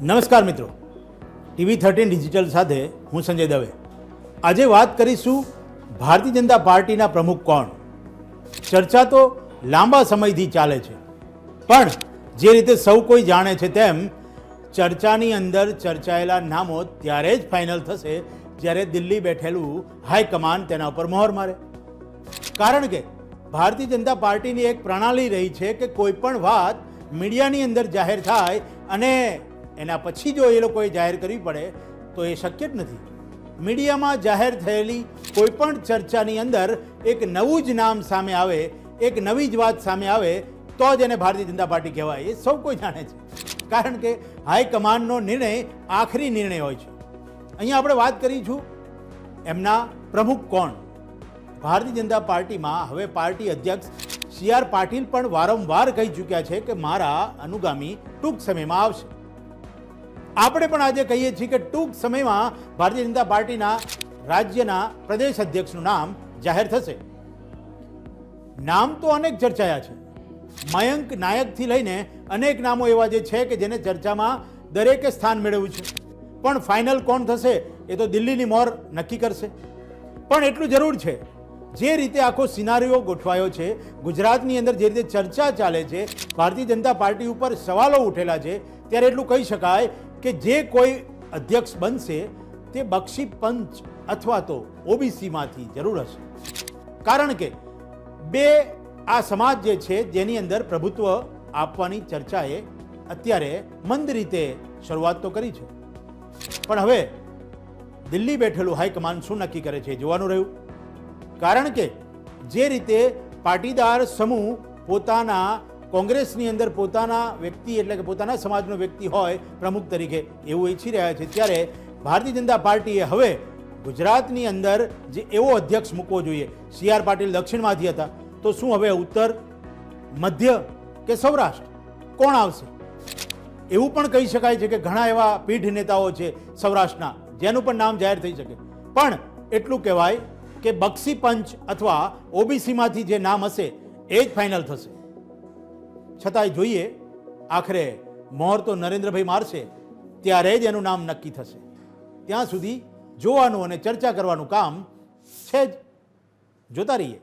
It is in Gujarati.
નમસ્કાર મિત્રો, TV13 ડિજિટલ સાથે હું સંજય દવે. આજે વાત કરીશું ભારતીય જનતા પાર્ટીના પ્રમુખ કોણ. ચર્ચા તો લાંબા સમયથી ચાલે છે, પણ જે રીતે સૌ કોઈ જાણે છે તેમ ચર્ચાની અંદર ચર્ચાયેલા નામો ત્યારે જ ફાઇનલ થશે જ્યારે દિલ્હી બેઠેલું હાઈકમાન્ડ તેના ઉપર મહોર મારે. કારણ કે ભારતીય જનતા પાર્ટીની એક પ્રણાલી રહી છે કે કોઈ પણ વાત મીડિયાની અંદર જાહેર થાય અને એના પછી જો એ લોકોએ જાહેર કરવી પડે તો એ શક્ય જ નથી. મીડિયામાં જાહેર થયેલી કોઈ પણ ચર્ચાની અંદર એક નવું જ નામ સામે આવે, એક નવી જ વાત સામે આવે તો જ એને ભારતીય જનતા પાર્ટી કહેવાય. એ સૌ કોઈ જાણે છે, કારણ કે હાઈકમાન્ડનો નિર્ણય આખરી નિર્ણય હોય છે. અહીંયા આપણે વાત કરીશું એમના પ્રમુખ કોણ. ભારતીય જનતા પાર્ટીમાં હવે પાર્ટી અધ્યક્ષ CR પાટીલ પણ વારંવાર કહી ચૂક્યા છે કે મારા અનુગામી ટૂંક સમયમાં આવશે. આપણે પણ આજે કહીએ છીએ કે ટૂંક સમયમાં ભારતીય જનતા પાર્ટીના રાજ્યના પ્રદેશ અધ્યક્ષનું નામ જાહેર થશે. નામ તો અનેક ચર્ચાયા છે. મયંક નાયકથી લઈને અનેક નામો એવા જે છે કે જેને ચર્ચામાં દરેકે સ્થાન મેળવ્યું છે, પણ ફાઇનલ કોણ થશે એ તો દિલ્હીની મોહર નક્કી કરશે. પણ એટલું જરૂર છે, જે રીતે આખો સિનારીઓ ગોઠવાયો છે, ગુજરાતની અંદર જે રીતે ચર્ચા ચાલે છે, ભારતીય જનતા પાર્ટી ઉપર સવાલો ઉઠેલા છે, ત્યારે એટલું કહી શકાય કે જે કોઈ અધ્યક્ષ બનશે તે બક્ષી પંચ અથવા તો OBCમાંથી જરૂર હશે. કારણ કે બે આ સમાજ જે છે જેની અંદર પ્રભુત્વ આપવાની ચર્ચાએ અત્યારે મંદ રીતે શરૂઆત તો કરી છે, પણ હવે દિલ્હી બેઠેલું હાઈકમાન્ડ શું નક્કી કરે છે જોવાનું રહ્યું. કારણ કે જે રીતે પાટીદાર સમૂહ પોતાના કોંગ્રેસની અંદર પોતાના વ્યક્તિ એટલે કે પોતાના સમાજનો વ્યક્તિ હોય પ્રમુખ તરીકે એવું ઈચ્છી રહ્યા છે, ત્યારે ભારતીય જનતા પાર્ટીએ હવે ગુજરાતની અંદર જે એવો અધ્યક્ષ મૂકવો જોઈએ. CR પાટીલ દક્ષિણમાંથી હતા, તો શું હવે ઉત્તર, મધ્ય કે સૌરાષ્ટ્ર કોણ આવશે? એવું પણ કહી શકાય છે કે ઘણા એવા પીઢ નેતાઓ છે સૌરાષ્ટ્રના જેનું પણ નામ જાહેર થઈ શકે. પણ એટલું કહેવાય કે બક્ષી પંચ અથવા OBCમાંથી જે નામ હશે એ જ ફાઇનલ થશે. છતાંય જોઈએ, આખરે મોહર તો નરેન્દ્રભાઈ મારશે ત્યારે જ એનું નામ નક્કી થશે. ત્યાં સુધી જોવાનું અને ચર્ચા કરવાનું કામ છે જ. જોતા રહીએ.